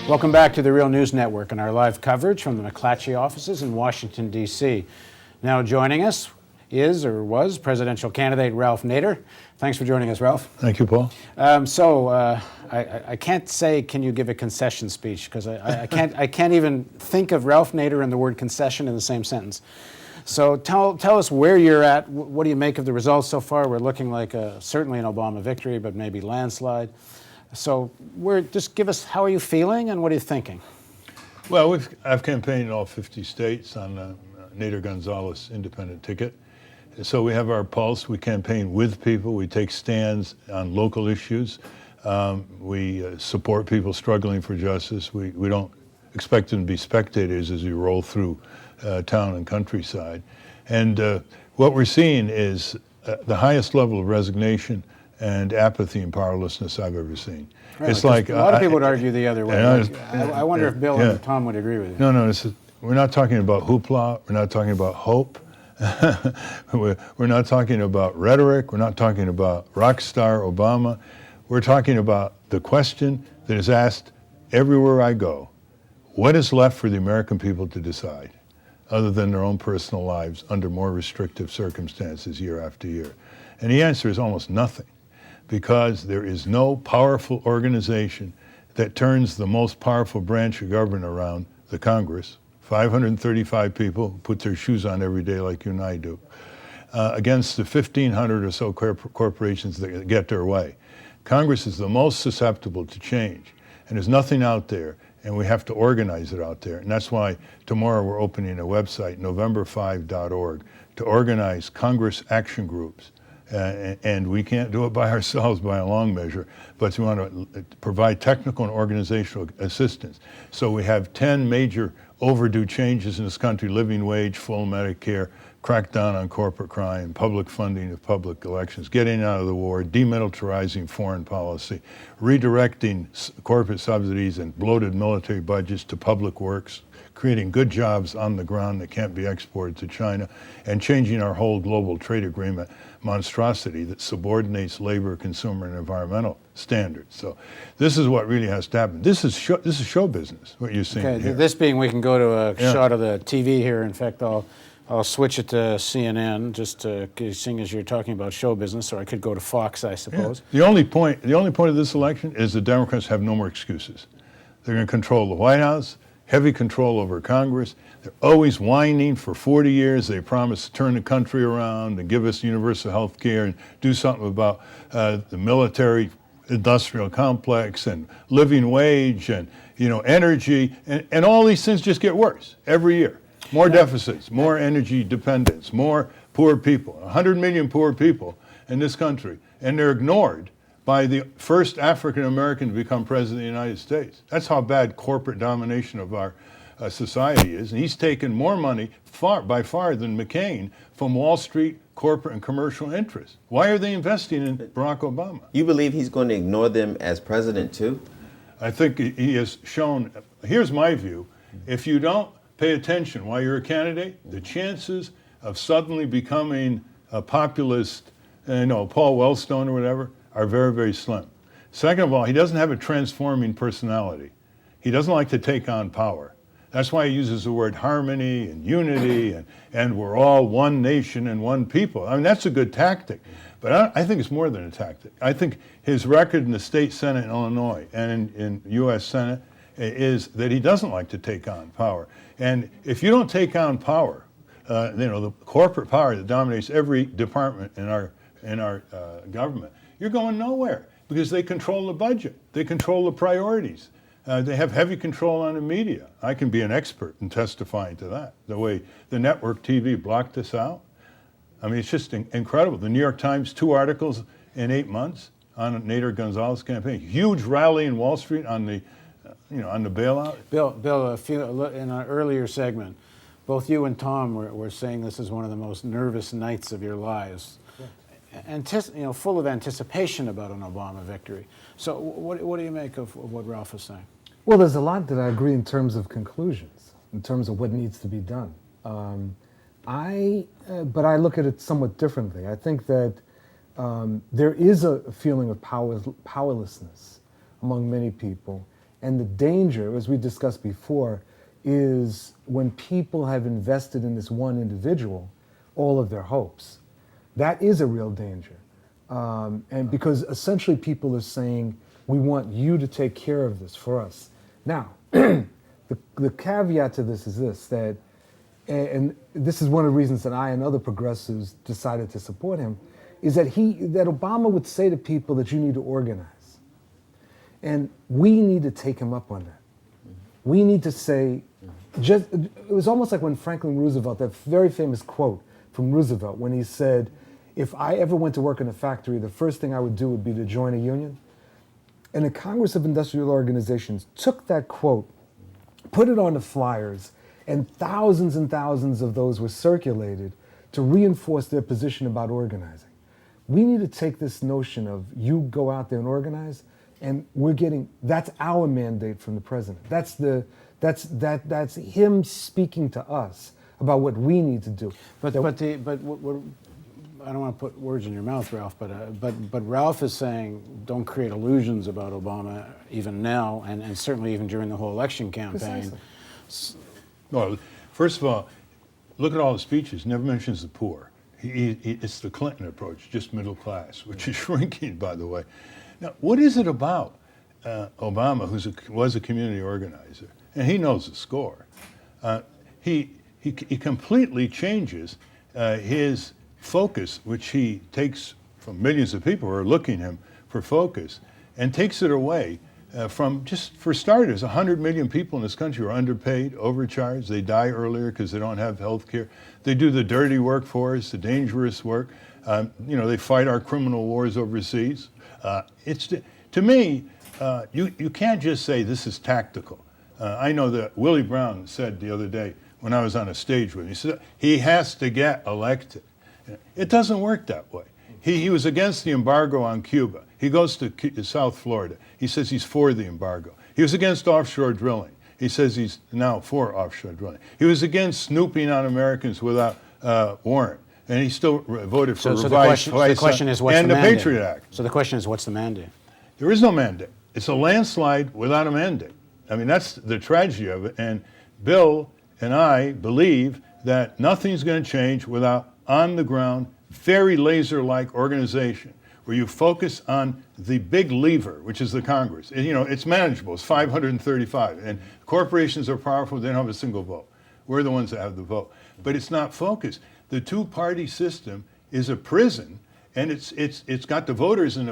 Welcome back to the Real News Network and our live coverage from the McClatchy offices in Washington, D.C. Now joining us is or was presidential candidate Ralph Nader. Thanks for joining us, Ralph. Thank you, Paul. I can't say, can you give a concession speech? Because I can't even think of Ralph Nader and the word concession in the same sentence. So tell us where you're at. What do you make of the results so far? We're looking like certainly an Obama victory, but maybe landslide. So just give us, how are you feeling and what are you thinking? Well, I've campaigned in all 50 states on the Nader Gonzalez independent ticket. So we have our pulse. We campaign with people. We take stands on local issues. We support people struggling for justice. We don't expect them to be spectators as we roll through town and countryside. And what we're seeing is the highest level of resignation and apathy and powerlessness I've ever seen. Really? It's like a lot of people would argue the other way. I wonder if Bill and Tom would agree with you. No, we're not talking about hoopla. We're not talking about hope. We're not talking about rhetoric. We're not talking about rock star Obama. We're talking about the question that is asked everywhere I go: what is left for the American people to decide, other than their own personal lives under more restrictive circumstances year after year? And the answer is almost nothing, because there is no powerful organization that turns the most powerful branch of government around, the Congress, 535 people who put their shoes on every day like you and I do, against the 1,500 or so corporations that get their way. Congress is the most susceptible to change, and there's nothing out there, and we have to organize it out there. And that's why tomorrow we're opening a website, november5.org, to organize Congress action groups. And we can't do it by ourselves by a long measure, but we want to provide technical and organizational assistance. So we have 10 major overdue changes in this country: living wage, full Medicare, crackdown on corporate crime, public funding of public elections, getting out of the war, demilitarizing foreign policy, redirecting corporate subsidies and bloated military budgets to public works, creating good jobs on the ground that can't be exported to China, and changing our whole global trade agreement monstrosity that subordinates labor, consumer, and environmental standards. So this is what really has to happen. This is show business, what you're seeing here. This being, we can go to a shot of the TV here. In fact, I'll switch it to CNN, just seeing as you're talking about show business, or I could go to Fox, I suppose. Yeah. The only point of this election is the Democrats have no more excuses. They're going to control the White House, heavy control over Congress. They're always whining. For 40 years, they promised to turn the country around and give us universal health care and do something about the military industrial complex and living wage and energy, and all these things just get worse every year. More deficits, more energy dependence, more poor people, 100 million poor people in this country, and they're ignored by the first African American to become president of the United States. That's how bad corporate domination of our society is. And he's taken more money by far than McCain from Wall Street, corporate and commercial interests. Why are they investing in Barack Obama? You believe he's going to ignore them as president too? I think he has shown, here's my view: if you don't pay attention while you're a candidate, the chances of suddenly becoming a populist, Paul Wellstone or whatever, are very, very slim. Second of all, he doesn't have a transforming personality. He doesn't like to take on power. That's why he uses the word harmony and unity and we're all one nation and one people. I mean, that's a good tactic, but I think it's more than a tactic. I think his record in the state Senate in Illinois and in U.S. Senate is that he doesn't like to take on power. And if you don't take on power, the corporate power that dominates every department in our government, you're going nowhere, because they control the budget. They control the priorities. They have heavy control on the media. I can be an expert in testifying to that, the way the network TV blocked us out. I mean, it's just incredible. The New York Times, 2 articles in 8 months on Nader Gonzalez campaign. Huge rally in Wall Street on the bailout. Bill, in an earlier segment, both you and Tom were saying this is one of the most nervous nights of your lives. Full of anticipation about an Obama victory. So what do you make of what Ralph is saying? Well, there's a lot that I agree in terms of conclusions, in terms of what needs to be done. But I look at it somewhat differently. I think that there is a feeling of powerlessness among many people, And the danger, as we discussed before, is when people have invested in this one individual all of their hopes. That is a real danger. And because essentially people are saying, we want you to take care of this for us. Now, the caveat to this is this, that, and this is one of the reasons that I and other progressives decided to support him, is that Obama would say to people that you need to organize. And we need to take him up on that. We need to say, it was almost like when Franklin Roosevelt, that very famous quote from Roosevelt, when he said, if I ever went to work in a factory, the first thing I would do would be to join a union. And the Congress of Industrial Organizations took that quote, put it on the flyers, and thousands of those were circulated to reinforce their position about organizing. We need to take this notion of you go out there and organize, and that's our mandate from the president. That's him speaking to us about what we need to do. But I don't want to put words in your mouth, Ralph, but Ralph is saying don't create illusions about Obama even now, and certainly even during the whole election campaign. Precisely. Well, first of all, look at all the speeches. Never mentions the poor. It's the Clinton approach, just middle class, which is shrinking, by the way. Now, what is it about Obama, who was a community organizer, and he knows the score? He completely changes his focus, which he takes from millions of people who are looking him for focus, and takes it away from, just for starters, 100 million people in this country are underpaid, overcharged. They die earlier because they don't have health care. They do the dirty work for us, the dangerous work. They fight our criminal wars overseas. To me, you can't just say this is tactical. I know that Willie Brown said the other day when I was on a stage with him, he said he has to get elected. It doesn't work that way. He was against the embargo on Cuba. He goes to South Florida. He says he's for the embargo. He was against offshore drilling. He says he's now for offshore drilling. He was against snooping on Americans without warrant. And he still voted for revised the question is, what's and the the mandate? Patriot Act. So the question is, what's the mandate? There is no mandate. It's a landslide without a mandate. I mean, that's the tragedy of it. And Bill and I believe that nothing's going to change without on-the-ground, very laser-like organization where you focus on the big lever, which is the Congress. It's manageable. It's 535. And corporations are powerful. They don't have a single vote. We're the ones that have the vote. But it's not focused. The two-party system is a prison, and it's got the voters in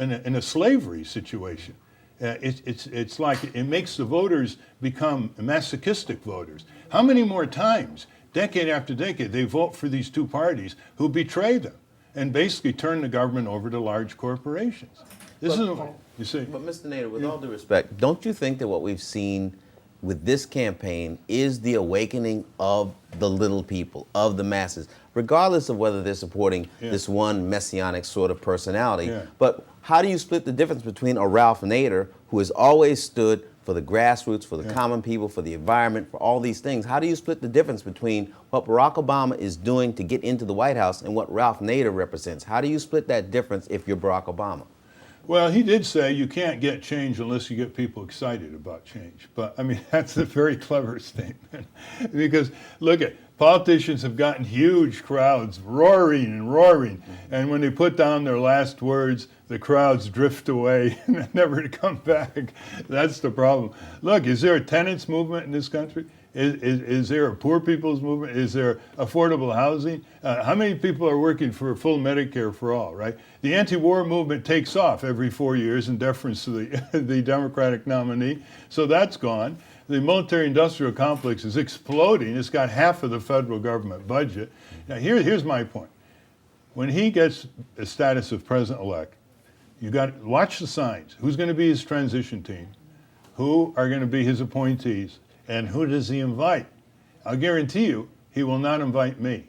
a slavery situation. It's like it makes the voters become masochistic voters. How many more times, decade after decade, they vote for these two parties who betray them and basically turn the government over to large corporations? This isn't what you see. But Mr. Nader, with all due respect, don't you think that what we've seen with this campaign is the awakening of the little people, of the masses, regardless of whether they're supporting this one messianic sort of personality? Yeah. But how do you split the difference between a Ralph Nader, who has always stood for the grassroots, for the common people, for the environment, for all these things? How do you split the difference between what Barack Obama is doing to get into the White House and what Ralph Nader represents? How do you split that difference if you're Barack Obama? Well, he did say you can't get change unless you get people excited about change. But, I mean, that's a very clever statement. Because, look at, politicians have gotten huge crowds roaring and roaring. And when they put down their last words, the crowds drift away and never to come back. That's the problem. Look, is there a tenants movement in this country? Is there a poor people's movement? Is there affordable housing? How many people are working for full Medicare for all, right? The anti-war movement takes off every 4 years in deference to the Democratic nominee, so that's gone. The military-industrial complex is exploding. It's got half of the federal government budget. Now, here's my point. When he gets the status of president-elect, you got to watch the signs. Who's going to be his transition team? Who are going to be his appointees? And who does he invite? I'll guarantee you, he will not invite me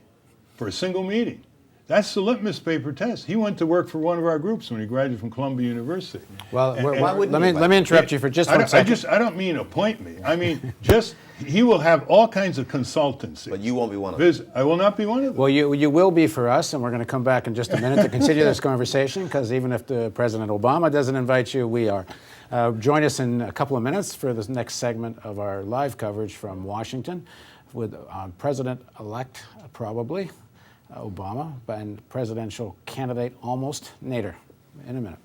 for a single meeting. That's the litmus paper test. He went to work for one of our groups when he graduated from Columbia University. Well, why wouldn't let me interrupt you for just one second. I don't mean appoint me. I mean, just, he will have all kinds of consultancy. But you won't be one of them. I will not be one of them. Well, you will be for us, and we're going to come back in just a minute to continue this conversation, because even if President Obama doesn't invite you, we are. Join us in a couple of minutes for this next segment of our live coverage from Washington with President-elect, probably, Obama, and presidential candidate almost, Nader, in a minute.